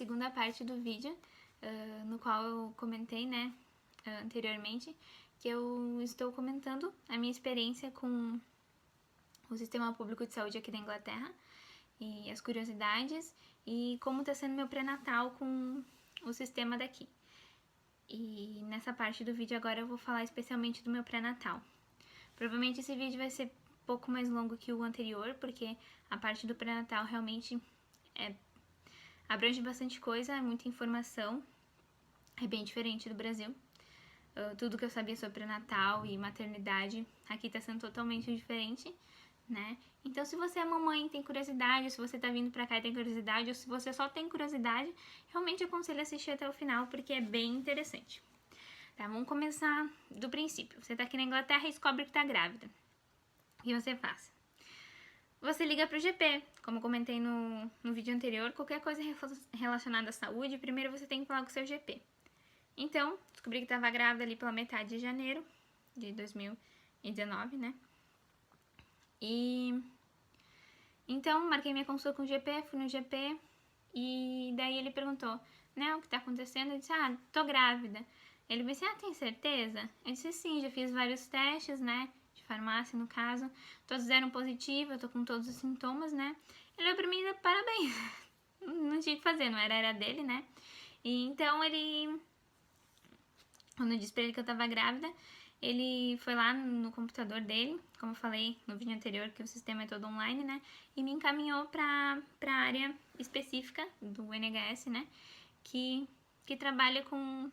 segunda parte do vídeo, no qual eu comentei, né, anteriormente, que eu estou comentando a minha experiência com o sistema público de saúde aqui da Inglaterra, e as curiosidades, e como está sendo meu pré-natal com o sistema daqui. E nessa parte do vídeo agora eu vou falar especialmente do meu pré-natal. Provavelmente esse vídeo vai ser um pouco mais longo que o anterior, porque a parte do pré-natal realmente abrange bastante coisa, é muita informação, é bem diferente do Brasil. Tudo que eu sabia sobre pré-natal e maternidade aqui tá sendo totalmente diferente, né? Então, se você é mamãe e tem curiosidade, se você tá vindo pra cá e tem curiosidade, ou se você só tem curiosidade, realmente aconselho assistir até o final, porque é bem interessante. Tá, vamos começar do princípio. Você tá aqui na Inglaterra e descobre que tá grávida. O que você faz? Você liga pro GP, como eu comentei no vídeo anterior, qualquer coisa relacionada à saúde, primeiro você tem que falar com o seu GP. Então, descobri que estava grávida ali pela metade de janeiro de 2019, né? E então, marquei minha consulta com o GP, fui no GP e daí ele perguntou, né, o que tá acontecendo? Eu disse, tô grávida. Ele disse, tem certeza? Eu disse, sim, já fiz vários testes, né, de farmácia no caso, todos deram positivo, eu tô com todos os sintomas, né. Ele olhou pra mim e disse, parabéns, não tinha o que fazer, não era dele, né. E então quando eu disse pra ele que eu tava grávida, ele foi lá no computador dele, como eu falei no vídeo anterior, que o sistema é todo online, né? E me encaminhou pra área específica do NHS, né? Que trabalha com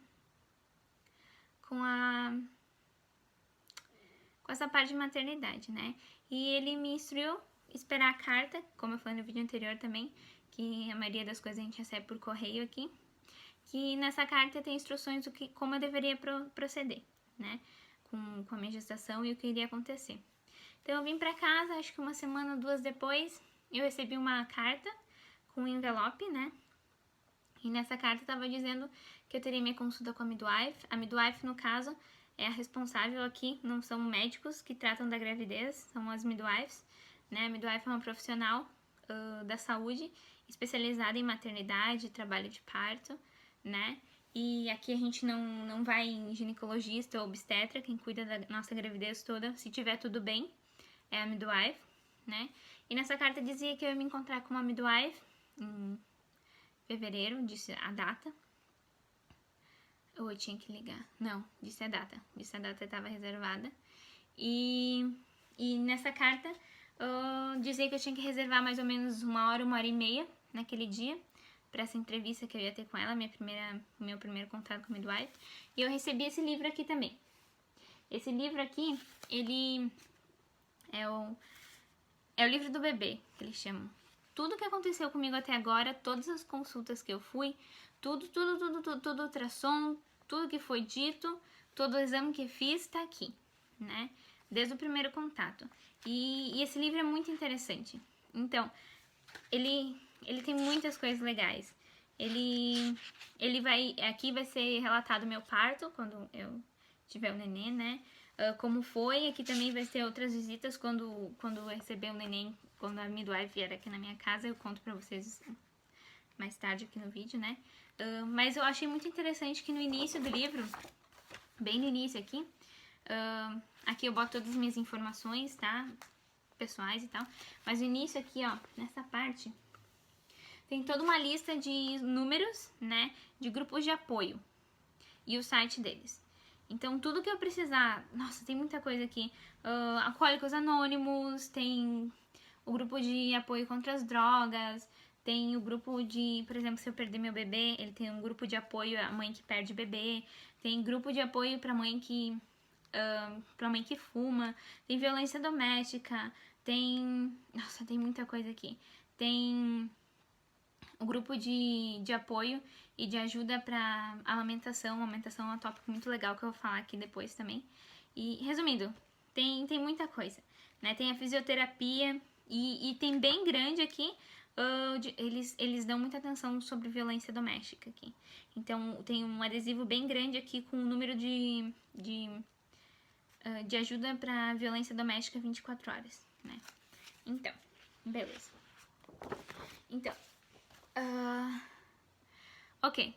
essa parte de maternidade, né? E ele me instruiu esperar a carta, como eu falei no vídeo anterior também, que a maioria das coisas a gente recebe por correio aqui, que nessa carta tem instruções do que, como eu deveria proceder, né? Com a minha gestação e o que iria acontecer. Então eu vim pra casa, acho que uma semana ou duas depois, eu recebi uma carta com um envelope, né? E nessa carta estava dizendo que eu teria minha consulta com a midwife. A midwife, no caso, é a responsável aqui, não são médicos que tratam da gravidez, são as midwives, né? A midwife é uma profissional da saúde, especializada em maternidade, trabalho de parto, né? E aqui a gente não vai em ginecologista ou obstetra, quem cuida da nossa gravidez toda, se tiver tudo bem, é a midwife, né? E nessa carta dizia que eu ia me encontrar com uma midwife em fevereiro, disse a data. Ou eu tinha que ligar? Não, disse a data estava reservada. E nessa carta dizia que eu tinha que reservar mais ou menos uma hora e meia naquele dia para essa entrevista que eu ia ter com ela, meu primeiro contato com a midwife. E eu recebi esse livro aqui também. Esse livro aqui, ele é o livro do bebê, que eles chamam. Tudo que aconteceu comigo até agora, todas as consultas que eu fui, tudo ultrassom, tudo que foi dito, todo o exame que fiz tá aqui, né? Desde o primeiro contato. E esse livro é muito interessante. Então, ele tem muitas coisas legais. Aqui vai ser relatado meu parto, quando eu tiver o neném, né? Como foi, aqui também vai ter outras visitas quando eu receber o neném, quando a midwife vier aqui na minha casa, eu conto pra vocês mais tarde aqui no vídeo, né? Mas eu achei muito interessante que no início do livro, bem no início aqui, aqui eu boto todas as minhas informações, tá? Pessoais e tal, mas no início aqui, ó, nessa parte, tem toda uma lista de números, né, de grupos de apoio e o site deles. Então, tudo que eu precisar... Nossa, tem muita coisa aqui. Alcoólicos Anônimos, tem o grupo de apoio contra as drogas, tem o grupo de... Por exemplo, se eu perder meu bebê, ele tem um grupo de apoio à mãe que perde bebê, tem grupo de apoio pra mãe que fuma, tem violência doméstica, tem... Nossa, tem muita coisa aqui. Tem o grupo de apoio e de ajuda para amamentação. Amamentação é um tópico muito legal que eu vou falar aqui depois também. E, resumindo, tem muita coisa, né? Tem a fisioterapia e tem bem grande aqui, eles dão muita atenção sobre violência doméstica aqui. Então, tem um adesivo bem grande aqui com o número de ajuda para violência doméstica 24 horas, né? Então, beleza. Então, Ok.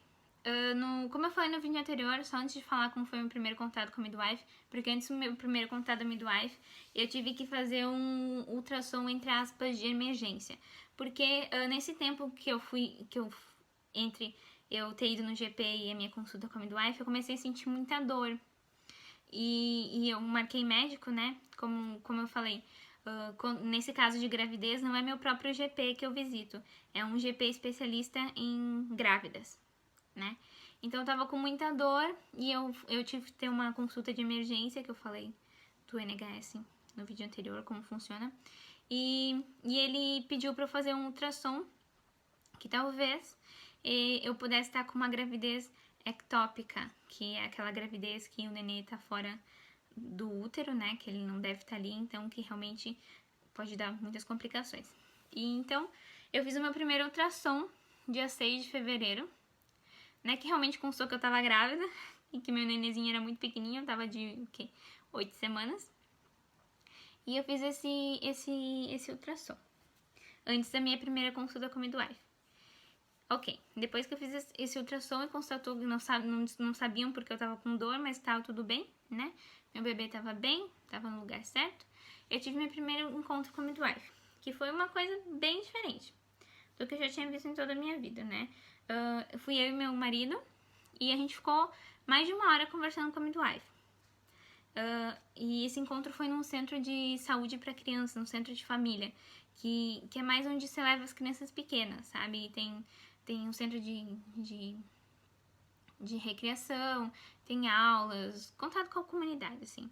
Como eu falei no vídeo anterior, só antes de falar como foi o meu primeiro contato com a midwife, porque antes do meu primeiro contato da midwife, eu tive que fazer um ultrassom, entre aspas, de emergência. Porque nesse tempo entre eu ter ido no GP e a minha consulta com a midwife, eu comecei a sentir muita dor. E eu marquei médico, né? Como eu falei, nesse caso de gravidez, não é meu próprio GP que eu visito, é um GP especialista em grávidas, né? Então eu tava com muita dor e eu tive que ter uma consulta de emergência, que eu falei do NHS no vídeo anterior, como funciona. E ele pediu pra eu fazer um ultrassom, que talvez eu pudesse estar com uma gravidez ectópica, que é aquela gravidez que o nenê tá fora do útero, né? Que ele não deve estar ali, então que realmente pode dar muitas complicações. E então eu fiz o meu primeiro ultrassom dia 6 de fevereiro, né? Que realmente constou que eu tava grávida e que meu nenenzinho era muito pequenininho, eu tava de o quê? 8 semanas. E eu fiz esse ultrassom antes da minha primeira consulta com a midwife. Ok, depois que eu fiz esse ultrassom e constatou que não sabiam porque eu tava com dor, mas tava tudo bem, né? Meu bebê tava bem, tava no lugar certo. Eu tive meu primeiro encontro com a midwife, que foi uma coisa bem diferente do que eu já tinha visto em toda a minha vida, né? Fui eu e meu marido e a gente ficou mais de 1 hora conversando com a midwife. E esse encontro foi num centro de saúde para crianças, num centro de família, que é mais onde se leva as crianças pequenas, sabe? Tem um centro de recreação, tem aulas, contato com a comunidade, assim.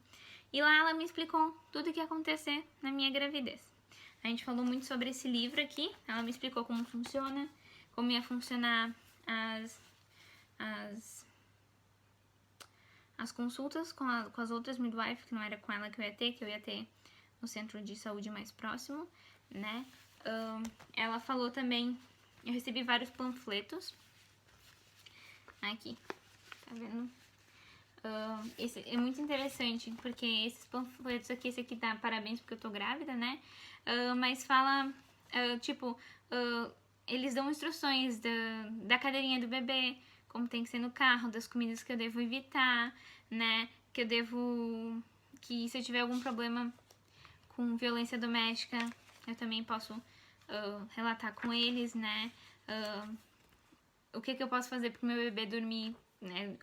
E lá ela me explicou tudo o que ia acontecer na minha gravidez. A gente falou muito sobre esse livro aqui, ela me explicou como funciona, como ia funcionar as consultas com as outras midwives, que não era com ela que eu ia ter no centro de saúde mais próximo, né? Ela falou também, eu recebi vários panfletos, aqui, tá vendo? Esse é muito interessante, porque esses panfletos aqui, esse aqui tá parabéns porque eu tô grávida, né? Mas fala, eles dão instruções da cadeirinha do bebê, como tem que ser no carro, das comidas que eu devo evitar, né? Que se eu tiver algum problema com violência doméstica, eu também posso relatar com eles, né? O que eu posso fazer pro meu bebê dormir, né?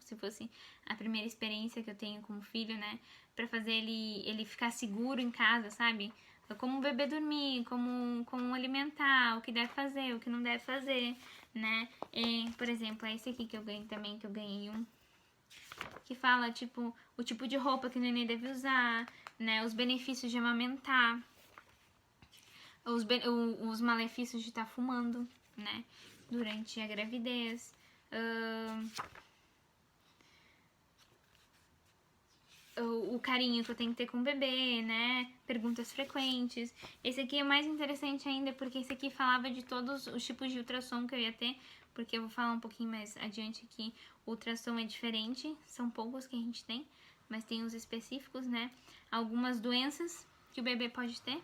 Se fosse a primeira experiência que eu tenho como filho, né? Pra fazer ele ficar seguro em casa, sabe? Como o bebê dormir, como alimentar, o que deve fazer, o que não deve fazer, né? Por exemplo, é esse aqui que eu ganhei também, que eu ganhei um que fala, tipo, o tipo de roupa que o neném deve usar, né? Os benefícios de amamentar, os malefícios de estar fumando, né? Durante a gravidez. O carinho que eu tenho que ter com o bebê, né? Perguntas frequentes. Esse aqui é mais interessante ainda, porque esse aqui falava de todos os tipos de ultrassom que eu ia ter, porque eu vou falar um pouquinho mais adiante que o ultrassom é diferente, são poucos que a gente tem, mas tem os específicos, né? Algumas doenças que o bebê pode ter,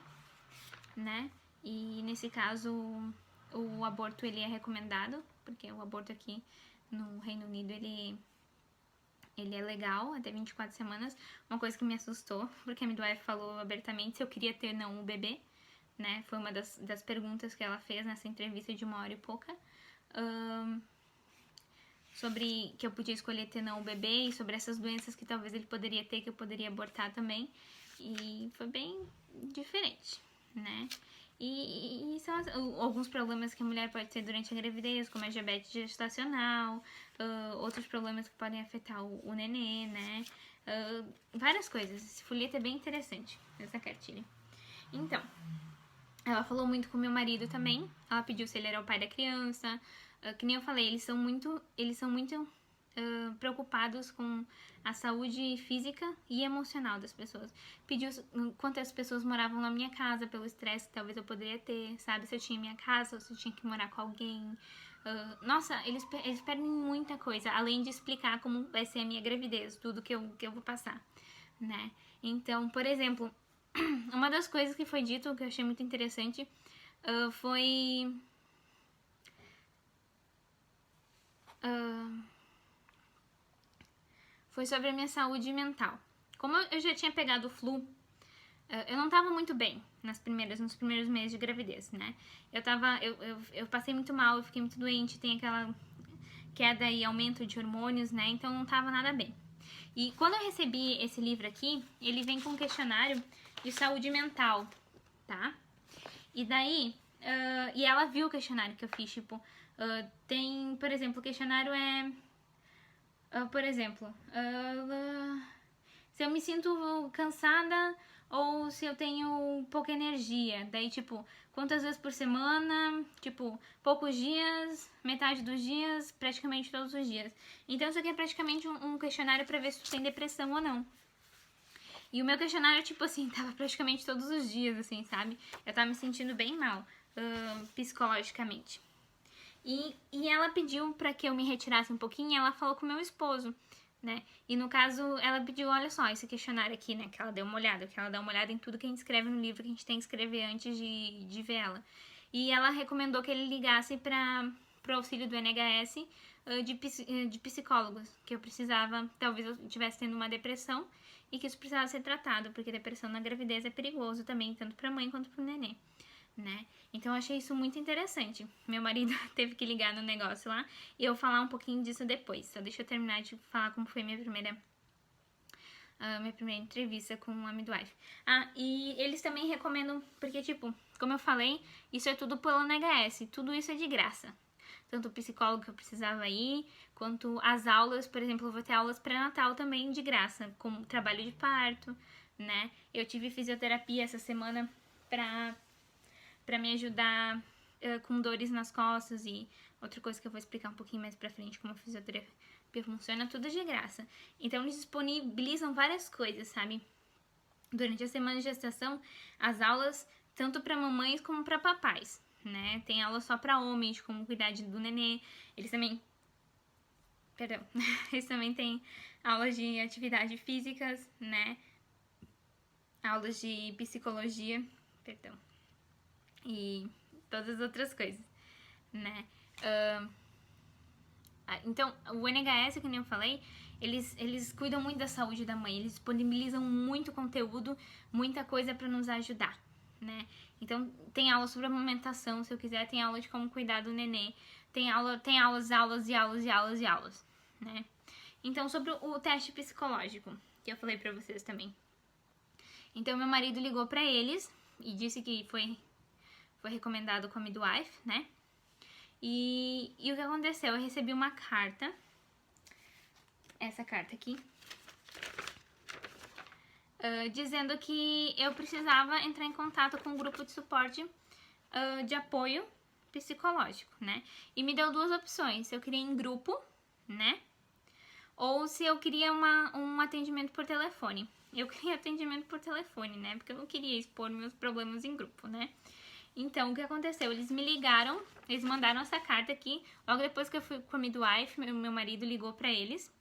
né? E nesse caso, o aborto ele é recomendado, porque o aborto aqui no Reino Unido ele é legal até 24 semanas. Uma coisa que me assustou, porque a midwife falou abertamente se eu queria ter não o bebê, né? Foi uma das perguntas que ela fez nessa entrevista de 1 hora e pouca. Sobre que eu podia escolher ter não o bebê e sobre essas doenças que talvez ele poderia ter, que eu poderia abortar também. E foi bem diferente, né? E são alguns problemas que a mulher pode ter durante a gravidez, como a diabetes gestacional, outros problemas que podem afetar o nenê, né? Várias coisas. Esse folheto é bem interessante, essa cartilha. Então, ela falou muito com meu marido também. Ela pediu se ele era o pai da criança. Que nem eu falei, eles são muito preocupados com a saúde física e emocional das pessoas. Pediu quantas pessoas moravam na minha casa pelo estresse que talvez eu poderia ter, sabe? Se eu tinha minha casa ou se eu tinha que morar com alguém. Nossa, eles pedem muita coisa, além de explicar como vai ser a minha gravidez, tudo que eu vou passar, né? Então, por exemplo, uma das coisas que foi dito, que eu achei muito interessante, foi foi sobre a minha saúde mental. Como eu já tinha pegado o flu, eu não tava muito bem nos primeiros meses de gravidez, né? Eu passei muito mal, eu fiquei muito doente, tem aquela queda e aumento de hormônios, né? Então não tava nada bem. E quando eu recebi esse livro aqui, ele vem com um questionário de saúde mental, tá? E daí, e ela viu o questionário que eu fiz, tipo, tem, por exemplo, o questionário é, por exemplo, se eu me sinto cansada ou se eu tenho pouca energia. Daí, tipo, quantas vezes por semana, tipo, poucos dias, metade dos dias, praticamente todos os dias. Então, isso aqui é praticamente um questionário pra ver se tu tem depressão ou não. E o meu questionário, tipo assim, tava praticamente todos os dias, assim, sabe? Eu tava me sentindo bem mal, psicologicamente. E ela pediu pra que eu me retirasse um pouquinho e ela falou com o meu esposo, né? E no caso, ela pediu, olha só, esse questionário aqui, né? Que ela deu uma olhada, que ela dá uma olhada em tudo que a gente escreve no livro, que a gente tem que escrever antes de ver ela. E ela recomendou que ele ligasse pro auxílio do NHS de psicólogos, que eu precisava, talvez eu estivesse tendo uma depressão e que isso precisava ser tratado, porque depressão na gravidez é perigoso também, tanto pra mãe quanto pro nenê, né? Então eu achei isso muito interessante. Meu marido teve que ligar no negócio lá e eu falar um pouquinho disso depois. Só deixa eu terminar de falar como foi minha primeira entrevista com a midwife. E eles também recomendam, porque tipo, como eu falei, isso é tudo pelo NHS, tudo isso é de graça. Tanto o psicólogo que eu precisava ir, quanto as aulas, por exemplo, eu vou ter aulas pré-natal também de graça, como trabalho de parto, né? Eu tive fisioterapia essa semana pra me ajudar com dores nas costas e outra coisa que eu vou explicar um pouquinho mais pra frente como a fisioterapia funciona, tudo de graça. Então eles disponibilizam várias coisas, sabe? Durante a semana de gestação, as aulas tanto pra mamães como pra papais, né? Tem aula só pra homens, como cuidar do nenê. Eles também têm aulas de atividades físicas, né? Aulas de psicologia, e todas as outras coisas, né? Então, o NHS, como eu falei, eles cuidam muito da saúde da mãe, eles disponibilizam muito conteúdo, muita coisa pra nos ajudar, né? Então, tem aula sobre amamentação, se eu quiser, tem aula de como cuidar do nenê, tem aulas, né? Então, sobre o teste psicológico, que eu falei pra vocês também. Então, meu marido ligou pra eles e disse que foi recomendado com a midwife, né? E o que aconteceu? Eu recebi uma carta, essa carta aqui, dizendo que eu precisava entrar em contato com um grupo de suporte de apoio psicológico, né? E me deu duas opções, se eu queria em grupo, né? Ou se eu queria um atendimento por telefone. Eu queria atendimento por telefone, né? Porque eu não queria expor meus problemas em grupo, né? Então, o que aconteceu? Eles me ligaram, eles mandaram essa carta aqui. Logo depois que eu fui com a midwife, meu marido ligou pra eles.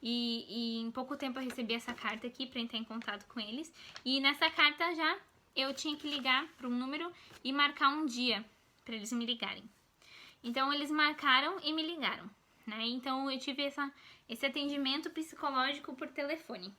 E em pouco tempo eu recebi essa carta aqui pra entrar em contato com eles. E nessa carta já eu tinha que ligar para um número e marcar um dia pra eles me ligarem. Então, eles marcaram e me ligaram, né? Então, eu tive esse atendimento psicológico por telefone.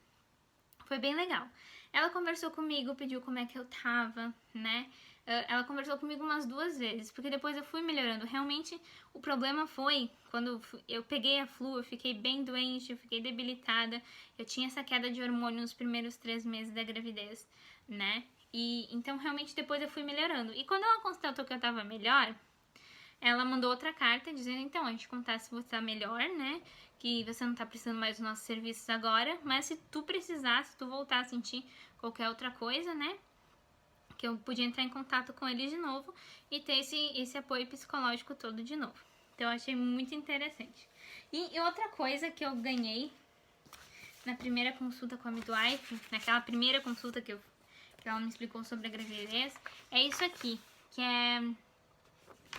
Foi bem legal. Ela conversou comigo, pediu como é que eu tava, né? Ela conversou comigo umas 2 vezes, porque depois eu fui melhorando. Realmente, o problema foi quando eu peguei a flu, eu fiquei bem doente, eu fiquei debilitada. Eu tinha essa queda de hormônio nos primeiros 3 meses da gravidez, né? E então, realmente, depois eu fui melhorando. E quando ela constatou que eu tava melhor, ela mandou outra carta dizendo, então, a gente contar se você tá melhor, né? Que você não tá precisando mais dos nossos serviços agora, mas se tu precisar, se tu voltar a sentir qualquer outra coisa, né? Que eu podia entrar em contato com eles de novo e ter esse apoio psicológico todo de novo. Então, eu achei muito interessante. E outra coisa que eu ganhei na primeira consulta com a midwife, naquela primeira consulta que ela me explicou sobre a gravidez, é isso aqui, que é...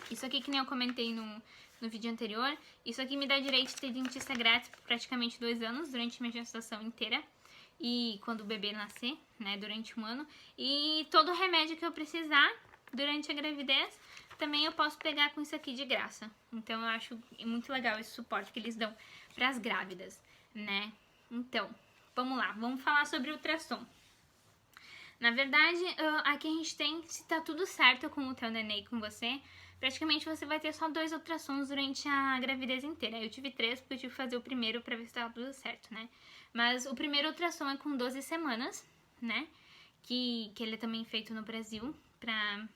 Isso aqui que nem eu comentei no vídeo anterior, isso aqui me dá direito de ter dentista grátis por praticamente 2 anos, durante minha gestação inteira. E quando o bebê nascer, né, durante 1 ano. E todo remédio que eu precisar durante a gravidez também eu posso pegar com isso aqui de graça. Então eu acho muito legal esse suporte que eles dão para as grávidas, né? Então, vamos lá, vamos falar sobre ultrassom. Na verdade, aqui a gente tem, se tá tudo certo com o teu neném e com você, praticamente você vai ter só 2 ultrassons durante a gravidez inteira. Eu tive 3 porque eu tive que fazer o primeiro pra ver se tava tudo certo, né? Mas o primeiro ultrassom é com 12 semanas, né? Que ele é também feito no Brasil para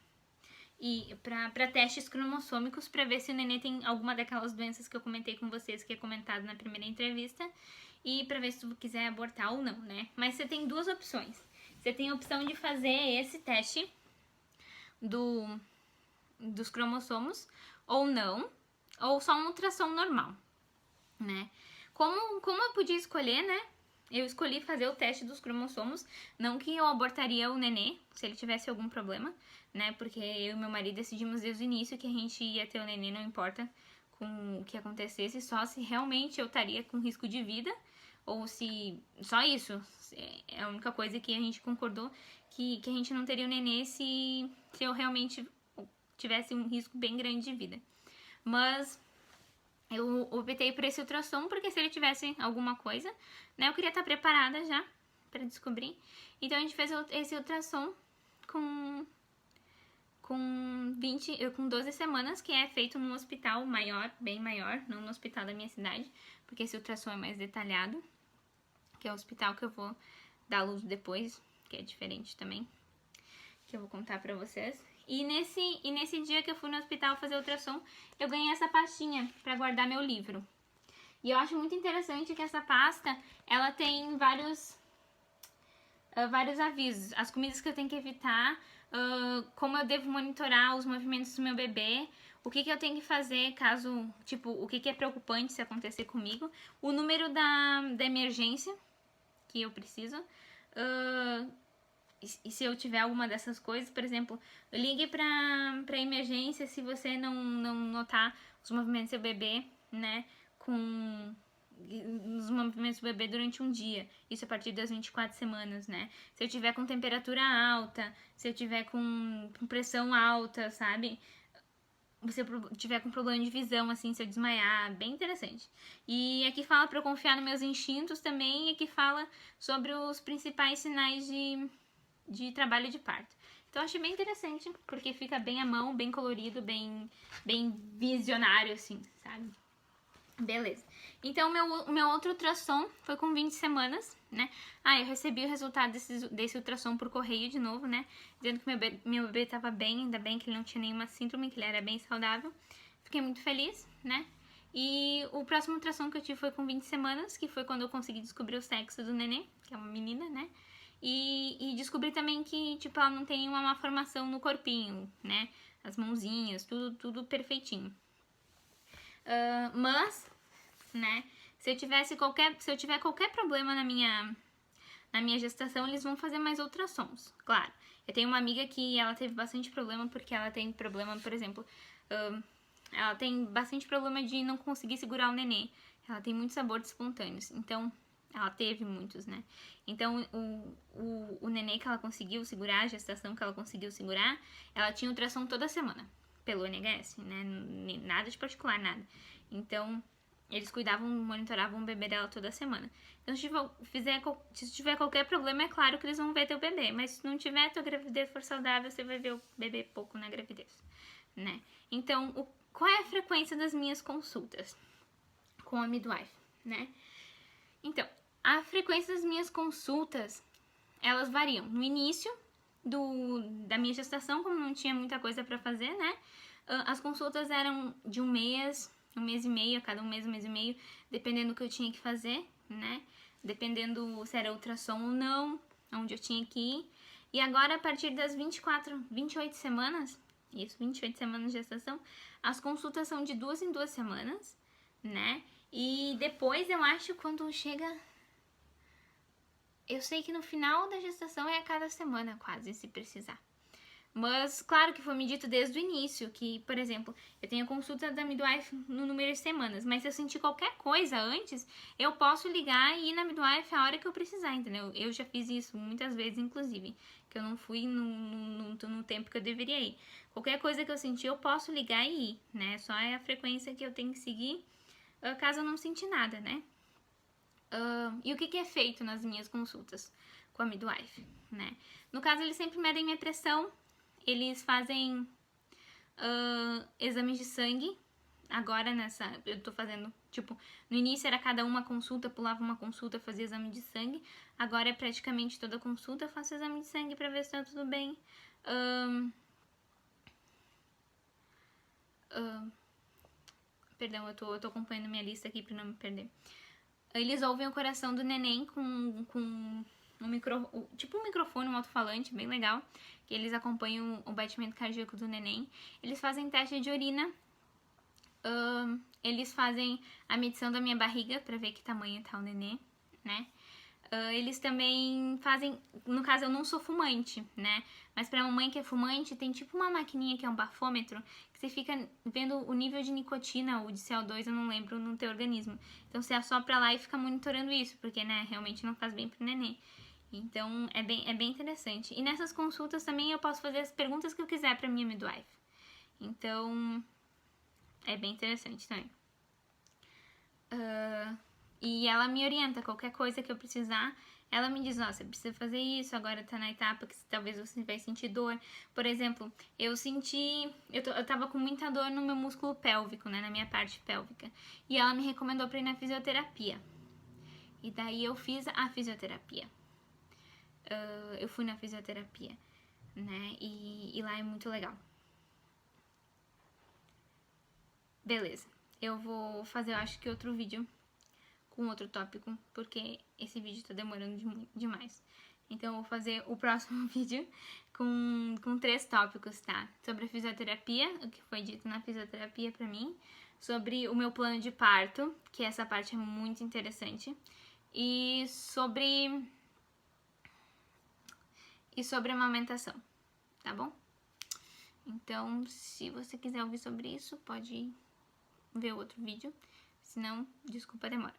testes cromossômicos, para ver se o neném tem alguma daquelas doenças que eu comentei com vocês, que é comentado na primeira entrevista, e para ver se tu quiser abortar ou não, né? Mas você tem 2 opções. Você tem a opção de fazer esse teste dos cromossomos ou não, ou só um ultrassom normal, né? Como eu podia escolher, né? Eu escolhi fazer o teste dos cromossomos, não que eu abortaria o nenê, se ele tivesse algum problema, né? Porque eu e meu marido decidimos desde o início que a gente ia ter o nenê, não importa com o que acontecesse, só se realmente eu estaria com risco de vida, ou se... só isso, é a única coisa que a gente concordou, que a gente não teria o nenê se eu realmente tivesse um risco bem grande de vida. Mas eu optei por esse ultrassom porque se ele tivesse alguma coisa, né, eu queria estar preparada já para descobrir. Então a gente fez esse ultrassom com 12 semanas, que é feito num hospital maior, bem maior, não no hospital da minha cidade, porque esse ultrassom é mais detalhado, que é o hospital que eu vou dar luz depois, que é diferente também, que eu vou contar pra vocês. E nesse dia que eu fui no hospital fazer ultrassom, eu ganhei essa pastinha pra guardar meu livro. E eu acho muito interessante que essa pasta, ela tem vários avisos. As comidas que eu tenho que evitar, como eu devo monitorar os movimentos do meu bebê, o que eu tenho que fazer caso, tipo, o que é preocupante se acontecer comigo, o número da emergência que eu preciso, e se eu tiver alguma dessas coisas, por exemplo, ligue pra emergência se você não notar os movimentos do seu bebê, né, os movimentos do bebê durante um dia, isso a partir das 24 semanas, né, se eu tiver com temperatura alta, se eu tiver com pressão alta, sabe, se eu tiver com problema de visão, assim, se eu desmaiar, bem interessante. E aqui fala pra eu confiar nos meus instintos também, e aqui fala sobre os principais sinais de trabalho de parto. Então eu achei bem interessante, porque fica bem à mão, bem colorido, bem visionário, assim, sabe? Beleza. Então, o meu outro ultrassom foi com 20 semanas, né? Eu recebi o resultado desse ultrassom por correio de novo, né? Dizendo que meu bebê tava bem, ainda bem que ele não tinha nenhuma síndrome, que ele era bem saudável. Fiquei muito feliz, né? E o próximo ultrassom que eu tive foi com 20 semanas, que foi quando eu consegui descobrir o sexo do neném, que é uma menina, né? E descobri também que, tipo, ela não tem nenhuma malformação no corpinho, né? As mãozinhas, tudo perfeitinho. Mas, né, se eu tiver qualquer problema na minha gestação, eles vão fazer mais ultrassons, claro. Eu tenho uma amiga que ela teve bastante problema porque ela tem problema, por exemplo, ela tem bastante problema de não conseguir segurar o nenê. Ela tem muitos abortos espontâneos, então ela teve muitos, né? Então o nenê que ela conseguiu segurar, a gestação que ela conseguiu segurar, ela tinha ultrassom toda semana pelo NHS, né? Nada de particular, nada. Então, eles monitoravam o bebê dela toda semana. Então, se tiver qualquer problema, é claro que eles vão ver teu bebê. Mas se não tiver, tua gravidez for saudável, você vai ver o bebê pouco na gravidez, né? Então, qual é a frequência das minhas consultas com a midwife, né? Então, a frequência das minhas consultas, elas variam. No início da minha gestação, como não tinha muita coisa pra fazer, né? As consultas eram de um mês e meio, a cada um mês e meio, dependendo do que eu tinha que fazer, né? Dependendo se era ultrassom ou não, onde eu tinha que ir. E agora, a partir das 28 semanas, 28 semanas de gestação, as consultas são de 2 em 2 semanas, né? E depois, eu acho, quando chega... Eu sei que no final da gestação é a cada semana, quase, se precisar. Mas, claro que foi me dito desde o início que, por exemplo, eu tenho a consulta da midwife no número de semanas, mas se eu sentir qualquer coisa antes, eu posso ligar e ir na midwife a hora que eu precisar, entendeu? Eu já fiz isso muitas vezes, inclusive, que eu não fui no tempo que eu deveria ir. Qualquer coisa que eu sentir, eu posso ligar e ir, né? Só é a frequência que eu tenho que seguir, caso eu não sentir nada, né? E o que é feito nas minhas consultas com a midwife, né? No caso, eles sempre medem minha pressão, eles fazem exames de sangue. Agora eu tô fazendo, tipo, no início era cada uma consulta, pulava uma consulta, fazia exame de sangue. Agora é praticamente toda consulta eu faço exame de sangue pra ver se tá tudo bem. Perdão, eu tô acompanhando minha lista aqui pra não me perder. Eles ouvem o coração do neném com um microfone, um alto-falante bem legal, que eles acompanham o batimento cardíaco do neném. Eles fazem teste de urina, eles fazem a medição da minha barriga pra ver que tamanho tá o nenê, né? Eles também fazem, no caso eu não sou fumante, né? Mas pra mamãe que é fumante, tem tipo uma maquininha que é um bafômetro, que você fica vendo o nível de nicotina ou de CO2, eu não lembro, no teu organismo. Então você assopra lá e fica monitorando isso, porque, né, realmente não faz bem pro neném. Então é bem interessante. E nessas consultas também eu posso fazer as perguntas que eu quiser pra minha midwife. Então é bem interessante também. E ela me orienta, qualquer coisa que eu precisar, ela me diz, ó, você precisa fazer isso, agora tá na etapa que talvez você vai sentir dor. Por exemplo, eu tava com muita dor no meu músculo pélvico, né, na minha parte pélvica. E ela me recomendou pra ir na fisioterapia. E daí eu fiz a fisioterapia. Eu fui na fisioterapia, né, e lá é muito legal. Beleza, eu vou fazer, eu acho que outro vídeo com outro tópico, porque esse vídeo tá demorando demais. Então eu vou fazer o próximo vídeo com 3 tópicos, tá? Sobre a fisioterapia, o que foi dito na fisioterapia pra mim, sobre o meu plano de parto, que essa parte é muito interessante, e sobre a amamentação, tá bom? Então, se você quiser ouvir sobre isso, pode ver outro vídeo, senão, desculpa a demora.